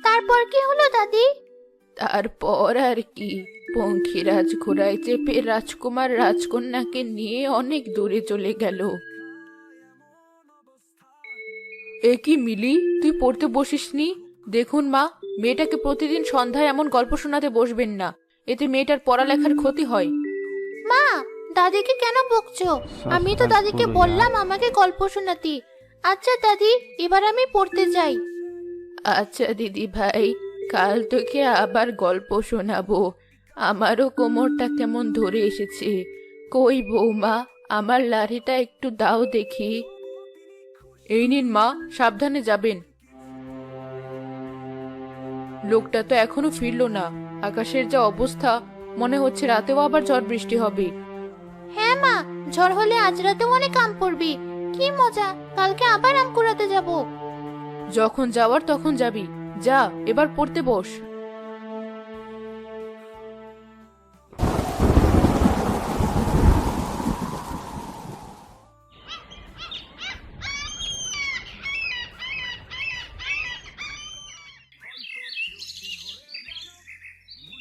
তারপর কি হলো দাদি? তারপর আর কি, পঙ্খিরাজ ঘোড়ায় চেপে রাজকুমার রাজকন্যাকে নিয়ে অনেক দূরে চলে গেল। এ কি মিলি, তুই পড়তে বসিসনি? দেখুন মা, মেয়েটাকে প্রতিদিন সন্ধ্যায় এমন গল্প শোনাতে বসবেন না, এতে মেয়েটার পড়ালেখার ক্ষতি হয়। মা, দাদিকে কেন বকছো? আমি তো দাদিকে বললাম আমাকে গল্প শোনাতে। আচ্ছা দাদি, এবার আমি পড়তে যাই। আচ্ছা দিদি ভাই, কাল তোকে আবার গল্প শোনাবো। আমারও কোমরটা কেমন ধরে এসেছে। কই বৌমা, আমার লাঠিটা একটু দাও দেখি। এই নিন মা, সাবধানে যাবেন। লোকটা তো এখনো ফিরলো না। আকাশের যা অবস্থা, মনে হচ্ছে রাতেও আবার ঝড় বৃষ্টি হবে। হ্যাঁ মা, ঝড় হলে আজ রাতেও অনেক আম পড়বি। কি মজা, কালকে আবার আম কুড়াতে যাব। যখন যাওয়ার তখন যাবি। যা, এবার পড়তে বস।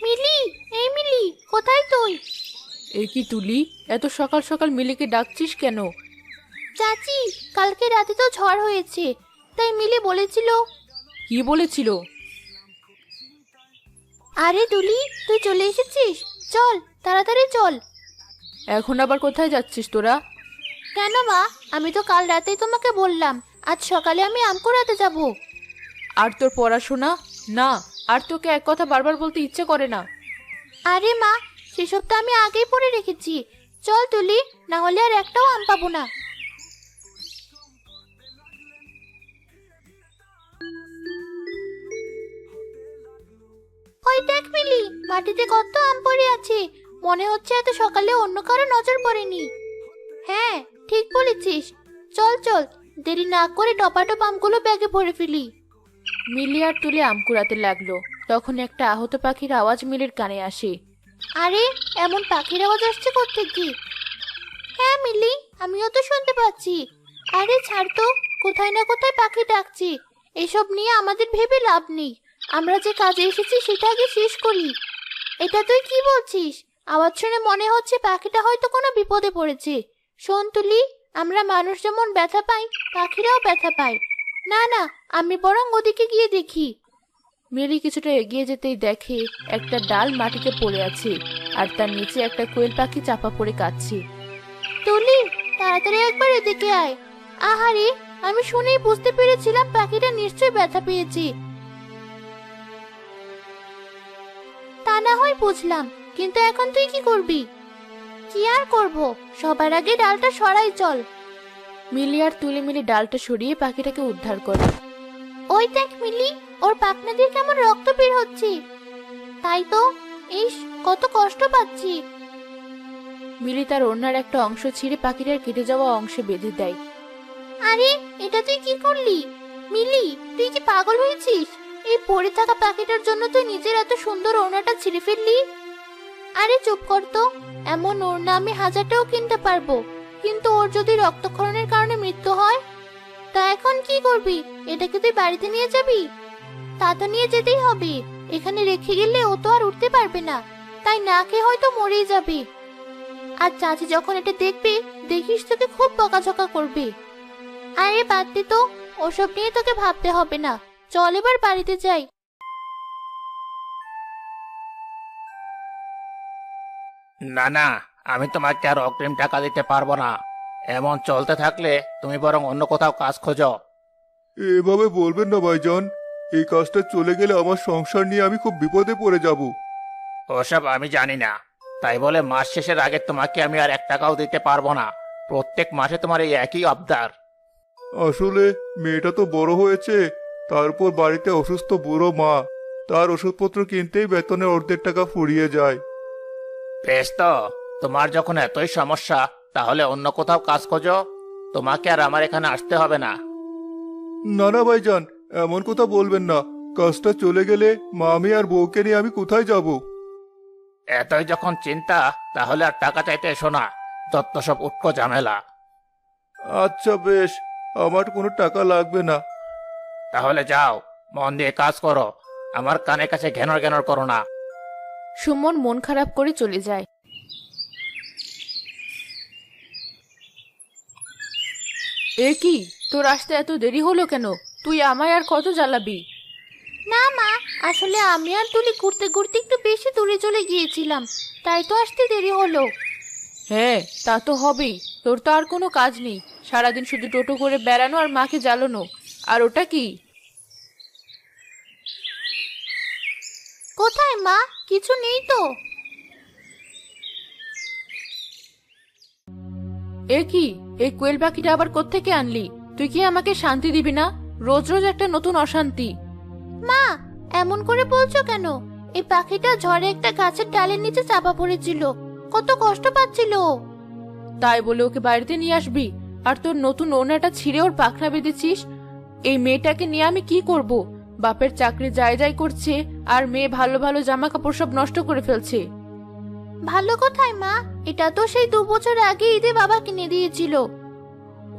মিলি, এই মিলি, কোথায় তুই? এ কি তুলি, এত সকাল সকাল মিলিকে ডাকছিস কেন? চাচি, কালকে রাতে তো ঝড় হয়েছে, তাই মিলি বলেছিল। কি বলেছিল? আরে দুলি, তুই চলে এসেছিস, চল তাড়াতাড়ি চল। এখন আবার কোথায় যাচ্ছিস তোরা? কেন মা, আমি তো কাল রাতেই তোমাকে বললাম আজ সকালে আমি আম কুড়াতে যাব। আর তোর পড়াশোনা? না, আর তোকে এক কথা বারবার বলতে ইচ্ছে করে না। আরে মা, সেসব তো আমি আগেই পড়ে রেখেছি। চল তুলি, না হলে আর একটাও আম পাবো না। ওই দেখ মিলি, মাটিতে কত আম পড়ে আছে। মনে হচ্ছে এত সকালে অন্য কারো নজর পড়েনি। হ্যাঁ, ঠিক বলেছিস। চল চল, দেরি না করে টপাটপ আমগুলো ব্যাগে ভরে ফেলি। মিলি আর তুলে আম কুড়াতে লাগলো। তখন একটা আহত পাখির আওয়াজ মিলির কানে আসে। আরে, এমন পাখির আওয়াজ আসছে কোত্থেকে? হ্যাঁ মিলি, আমিও তো শুনতে পাচ্ছি। আরে ছাড় তো, কোথায় না কোথায় পাখি ডাকছে। এসব নিয়ে আমাদের ভেবে লাভ নেই। আমরা যে কাজে এসেছি সেটা আগে শেষ করি। এটা তুই কি বলছিস? আওয়াজ শুনে মনে হচ্ছে পাখিটা হয়তো কোনো বিপদে পড়েছে। শোন তুলি, আমরা মানুষ যেমন ব্যথা পাই, পাখিরাও ব্যথা পায়। না না, আমি বরং ওদিকে গিয়ে দেখি। মিলি কিছুটা এগিয়ে যেতেই দেখে একটা ডাল মাটিতে পড়ে আছে, আর তার নিচে একটা কোয়েল পাখি চাপা পড়ে কাঁদছে। তুলি, তাড়াতাড়ি একবার এদিকে আয়। আহারে, আমি শুনেই বুঝতে পেরেছিলাম পাখিটা নিশ্চয়ই ব্যথা পেয়েছে। তা না হয় বুঝলাম, কিন্তু এখন তুই কি করবি? কি আর করব, সবার আগে ডালটা সরাই চল। মিলি আর তুলে মিলে ডালটা সরিয়ে পাখিটাকে উদ্ধার করে। ওই দেখ মিলি, ওর পাখনা দিয়ে কেমন রক্ত বের হচ্ছে। তাই তো, ইস, কত কষ্ট পাচ্ছি। মিলি তার ওড়নার একটা অংশ ছিঁড়ে পাখিটার কেটে যাওয়া অংশে বেঁধে দেয়। আরে, এটা তুই কি করলি? মিলি, তুই কি পাগল হয়েছিস? এই পড়ে থাকা পাখিটার জন্য তুই নিজের এত সুন্দর ওড়নাটা ছিঁড়ে ফেললি? আরে চুপ কর তো, এমন ওড়না আমি হাজারটাও কিনতে পারবো, কিন্তু ওর যদি রক্তক্ষরণের কারণে মৃত্যু হয়, তা এখন কি করবি? এটাকে তুই বাড়িতে নিয়ে যাবি? তা তো নিয়ে যেতেই হবে। এখানে রেখে গেলে ও তো আর উঠতে পারবে না, তাই না খেয়ে হয়তো মরেই যাবে। আর চাচি যখন এটা দেখবে, দেখিস তোকে খুব বকাঝকা করবে। আরে বাদ দে তো, ওসব নিয়ে তোকে ভাবতে হবে না। চল এবার বাড়িতে যাই। না না, আমি তোমাকে আর অগ্রিম টাকা দিতে পারবো না। এমন চলতে থাকলে তুমি বরং অন্য কোথাও কাজ খোঁজো। এভাবে বলবেন না ভাইজান, এই কাজটা চলে গেলে আমার সংসার নিয়ে আমি খুব বিপদে পড়ে যাব। ওসব আমি জানি না, তাই বলে মাস শেষের আগে তোমাকে আমি আর 1 টাকাও দিতে পারবো না। প্রত্যেক মাসে তোমার এই একই আবদার। আসলে মেয়েটা তো বড় হয়েছে, তারপর বাড়িতে অসুস্থ বুড়ো মা, তার ওষুধপত্র কিনতেই বেতনের অর্ধেক টাকা ফুরিয়ে যায়। বেশ তো, তোমার যখন এতই সমস্যা, তাহলে অন্য কোথাও কাজ খোঁজো। তোমাকে আর আমার এখানে আসতে হবে না। না না ভাইজান, এমন কথা বলবেন না। কাজটা চলে গেলে মা আমি আর বউকে নিয়ে আমি কোথায় যাব? এতই যখন চিন্তা, তাহলে আর টাকা চাইতে এসো না। যত সব উটকো ঝামেলা। আচ্ছা বেশ, আমার কোনো টাকা লাগবে না। তাহলে যাও, মন দিয়ে কাজ করো, আমার কানে কাছে ঘ্যানর ঘ্যানর করো না। সুমন মন খারাপ করে চলে যায়। এ কি, তোর আসতে এত দেরি হলো কেন? তুই আমায় আর কত জ্বালাবি? না মা, আসলে আমি আর তুলি ঘুরতে ঘুরতে একটু বেশি দূরে চলে গিয়েছিলাম, তাই তো আসতে দেরি হলো। হ্যাঁ, তা তো হবেই। তোর তো আর কোনো কাজ নেই, সারাদিন শুধু টোটো করে বেড়ানো আর মাকে জ্বালানো। আর ওটা কি? কোথায় মা? কিছু নেই তো। এ কি, এই কোয়েল পাখিটা আবার কোত্থেকে আনলি? তুই কি আমাকে শান্তি দিবি না? রোজ রোজ একটা নতুন অশান্তি। মা, এমন করে বলছো কেন? এই পাখিটা ঝড়ে একটা গাছের ডালের নিচে চাপা পড়েছিল, কত কষ্ট পাচ্ছিল ও। তাই বলে ওকে বাড়িতে নিয়ে আসবি? আর তোর নতুন ওড়নাটা ছিঁড়ে ওর পাখনা বেঁধেছিস। এই মেয়েটাকে নিয়ে আমি কি করব? বাপের চাকরি যায় যায় করছে, আর মেয়ে ভালো ভালো জামা কাপড় সব নষ্ট করে ফেলছে। ভালো কোথায় মা? এটা তো সেই 2 বছর আগে ঈদে বাবা কিনে দিয়েছিল।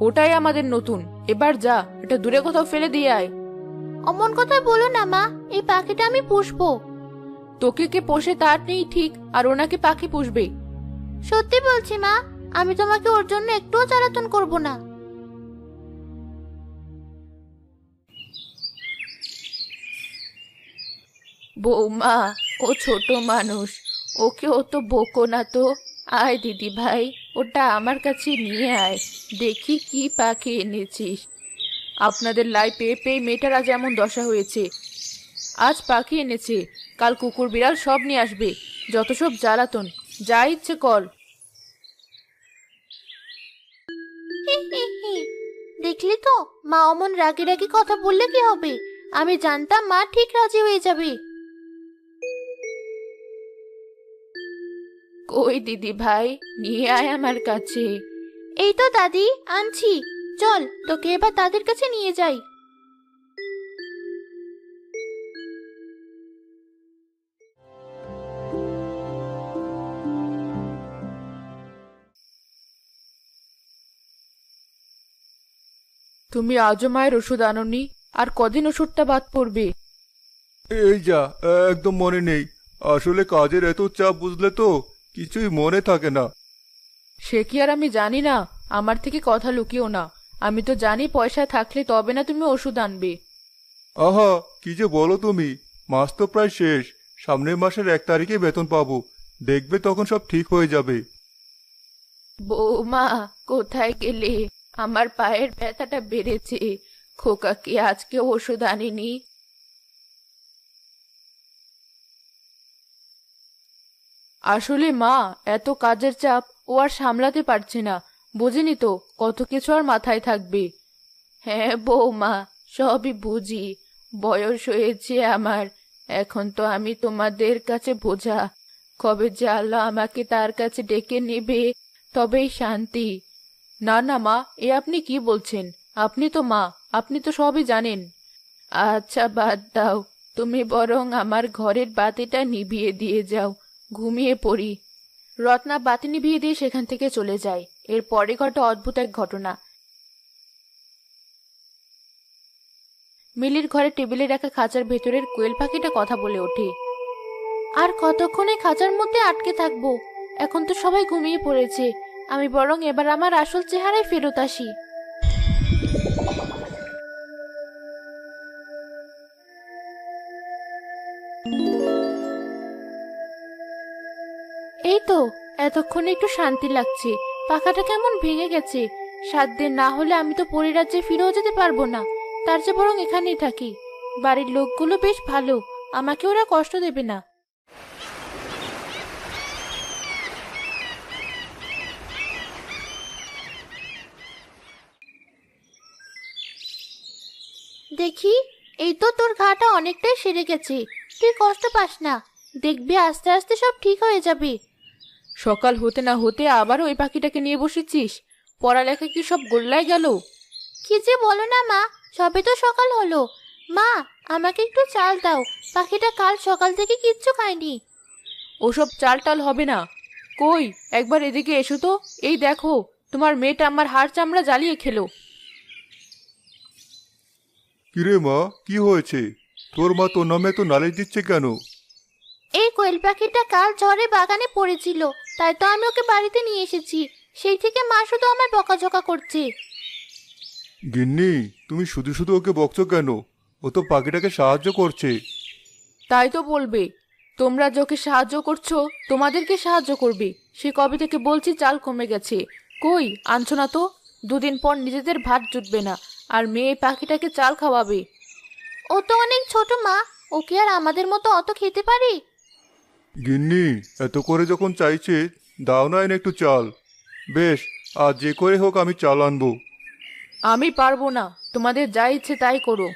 ওটাই আমাদের নতুন। এবার যা, এটা দূরে কোথাও ফেলে দিয়ে আয়। অমন কথা বলো না মা, এই পাখিটা আমি পুষবো। তোকে কে পোষে তার নেই ঠিক, আর ওনাকে পাখি পুষবে? সত্যি বলছি মা, আমি তোমাকে ওর জন্য একটুও জ্বালাতন করব না। বৌমা, ও ছোট মানুষ, ওকে ও তো বকো না তো। আয় দিদি ভাই, ওটা আমার কাছে নিয়ে আয়, দেখি কি পাখি এনেছিস। আপনাদের লাই পেয়ে পেয়ে মেয়েটার আজ এমন দশা হয়েছে। আজ পাখি এনেছে, কাল কুকুর বিড়াল সব নিয়ে আসবে। যত সব জ্বালাতন, যা ইচ্ছে কর। দেখলি তো, মা অমন রাগে রাগে কথা বললে কি হবে? আমি জানতাম মা ঠিক রাজি হয়ে যাবে। কই দিদি ভাই, নিয়ে আয় আমার কাছে। এই তো দাদি, আনছি। চল, তোকে এবার তাদের কাছে নিয়ে যাই। তুমি আজও মায়ের ওষুধ আনোনি? আর কদিন ওষুধটা বাদ পড়বে? এই যা, একদম মনে নেই। আসলে কাজের এত চাপ বুঝলে তো, কিছুই মনে থাকে না। সে কি আর আমি জানি না? আমার থেকে কথা লুকিও না। আমি তো জানি পয়সা থাকলে তবে না তুমি ওষুধ আনবে। আহা, কি যে বলো তুমি! মাস তো প্রায় শেষ, সামনের মাসের 1 তারিখে বেতন পাবো। দেখবে তখন সব ঠিক হয়ে যাবে। বৌমা, কোথায় গেলে? আমার পায়ের ব্যথাটা বেড়েছে। খোকা কি আজকে ওষুধ আনেনি? আসলে মা, এত কাজের চাপ ও আর সামলাতে পারছে না। বুঝিনি তো, কত কিছু আর মাথায় থাকবে। হ্যাঁ বৌমা, সবই বুঝি। বয়স হয়েছে আমার, এখন তো আমি তোমাদের কাছে বোঝা। কবে যে আল্লাহ আমাকে তার কাছে ডেকে নেবে, তবেই শান্তি। না না মা, এ আপনি কি বলছেন? আপনি তো মা, আপনি তো সবই জানেন। আচ্ছা বাদ দাও, তুমি বরং আমার ঘরের বাতিটা নিভিয়ে দিয়ে যাও, ঘুমিয়ে পড়ি। রত্না বাতি নিভিয়ে দিয়ে সেখান থেকে চলে যায়। এরপরে ঘটে অদ্ভুত এক ঘটনা। মিলির ঘরে টেবিলে রাখা খাঁচার ভেতরের কোয়েল পাখিটা কথা বলে ওঠে। আর কতক্ষণে খাঁচার মধ্যে আটকে থাকবো? এখন তো সবাই ঘুমিয়ে পড়েছে, আমি বরং এবার আমার আসল চেহারায় ফেরত আসি। এই তো, এতক্ষণে একটু শান্তি লাগছে। পাখাটা কেমন ভেঙে গেছে। 7 দিন না হলে আমি তো পরিরাজ্যে ফিরেও যেতে পারবো না। তার চেয়ে বরং এখানেই থাকি। বাড়ির লোকগুলো বেশ ভালো, আমাকে ওরা কষ্ট দেবে না। দেখি, এই তো তোর ঘাটা অনেকটাই সেরে গেছে। তুই কষ্ট পাস না, দেখবি আস্তে আস্তে সব ঠিক হয়ে যাবে। সকাল হতে না হতে আবার ওই পাখিটাকে নিয়ে বসেছিস? পড়ালেখা কি সব গোল্লায় গেল? কি যে বলো না মা, সবে তো সকাল হলো। মা, আমাকে একটু চাল দাও, পাখিটা কাল সকাল থেকে কিচ্ছু খায়নি। ওসব চাল টাল হবে না। কই, একবার এদিকে এসো তো। এই দেখো, তোমার মেয়েটা আমার হাড় চামড়া জ্বালিয়ে খেলো। কিরে মা, কি হয়েছে? তোর মা তোর নামে তো নালিশ দিচ্ছে কেন? এই কোয়েল পাখিটা কাল ঝড়ে বাগানে পড়েছিল, তাই তো আমি ওকে বাড়িতে নিয়ে এসেছি। সেই থেকে মা শুধু আমায় বকাঝকা করছে। গিন্নি, তুমি শুধু শুধু ওকে বকছো কেন? ও তো পাখিটাকে সাহায্য করছে। তাই তো বলবে, তোমরা যাকে সাহায্য করছো তোমাদেরকে সাহায্য করবে। সে কবে থেকে বলছি চাল কমে গেছে, কই আনছো না তো। দুদিন পর নিজেদের ভাত জুটবে না, আর মেয়ে পাখিটাকে চাল খাওয়াবে। ও তো অনেক ছোট মা, ওকে আর আমাদের মতো অত খেতে পারে? গিন্নি, এত করে যখন চাইছে, দাও না এনে একটু চাল। বেশ, আজ যে করে হোক আমি চাল আনবো। আমি পারবো না, তোমাদের যা ইচ্ছে তাই করো।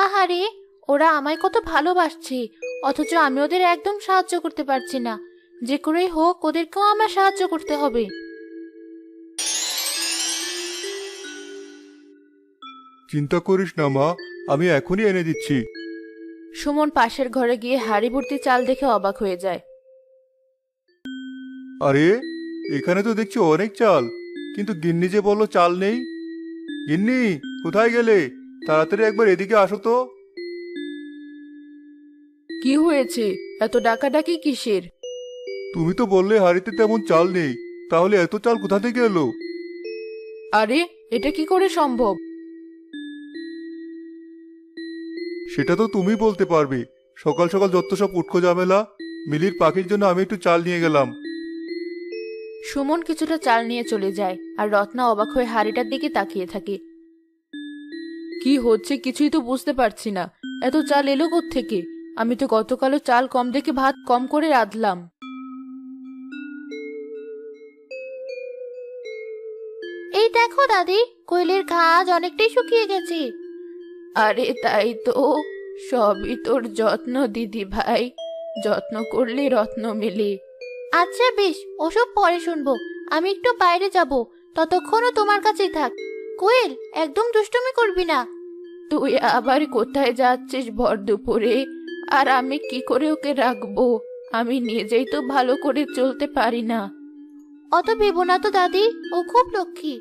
আহারে, ওরা আমায় কত ভালোবাসছে, অথচ আমি ওদের একদম সাহায্য করতে পারছি না। যে করেই হোক ওদেরকেও আমার সাহায্য করতে হবে। চিন্তা করিস না মা, আমি এখনই এনে দিচ্ছি। সুমন পাশের ঘরে গিয়ে হাঁড়ি ভর্তি চাল দেখে অবাক হয়ে যায়। আরে, এখানে তো দেখছি অনেক চাল, কিন্তু গিন্নি যে বললো চাল নেই। গিন্নি, কোথায় গেলে? তাড়াতাড়ি একবার এদিকে আসো তো। কি হয়েছে, এত ডাকাডাকি কিসের? তুমি তো বললে হাড়িতে তেমন চাল নেই, তাহলে এত চাল কোথা থেকে এলো? আরে, এটা কি করে সম্ভব? সেটা তো তুমি বলতে পারবে। সকাল সকাল যত সব উটকো ঝামেলা। মিলির পাখির জন্য আমি একটু চাল নিয়ে গেলাম। সুমন কিছুটা চাল নিয়ে চলে যায়, আর রত্না অবাক হয়ে হাঁড়িটার দিকে তাকিয়ে থাকে। কি হচ্ছে কিছুই তো বুঝতে পারছি না, এত চাল এলো থেকে? আমি তো গতকালও চাল কম দেখে ভাত কম করে রাঁধলাম। এই দেখো দাদি, কোয়েলের ঘাস অনেকটাই শুকিয়ে গেছে। আরে তাই তো, সবই তোর যত্ন দিদি ভাই, যত্ন করলে রত্ন মেলে। আচ্ছা বেশ, ওসব পরে শুনবো। আমি একটু বাইরে যাব, ততক্ষণও তোমার কাছেই থাক। কোয়েল, একদম দুষ্টুমি করবি না। তুই আবার কোথায় যাচ্ছিস ভর দুপুরে? আর আমি কি করে ওকে রাখবো? আমি নিজেই তো ভালো করে চলতে পারি না। অত ভেবো না তো দাদি, ও খুব লক্ষ্মী।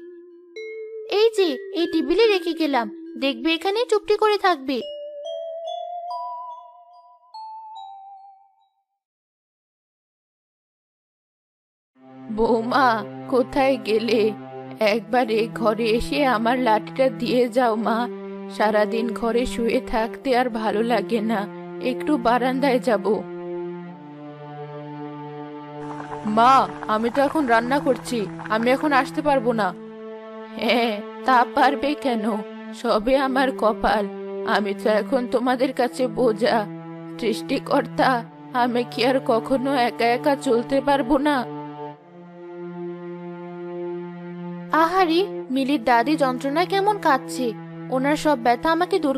এই যে, এই টেবিলে রেখে গেলাম, দেখবে এখানে চুপটি করে থাকবে। বৌমা, কোথায় গেলে? একবার এ ঘরে এসে আমার লাঠিটা দিয়ে যাও মা। সারাদিন ঘরে শুয়ে থাকতে আর ভালো লাগে না, একটু বারান্দায় যাব। মা, আমি তো এখন রান্না করছি, আমি এখন আসতে পারবো না। হ্যাঁ, তা পারবে কেন? সবে আমার কপাল, আমি তো এখন তোমাদের কাছে বোঝা। সৃষ্টিকর্তা, আমি কি আর কখনো একা একা চলতে পারবো না? আহারে, মিলির দাদি যন্ত্রণায় কেমন কাঁদছে। ওনার সব ব্যথা আমাকে দূর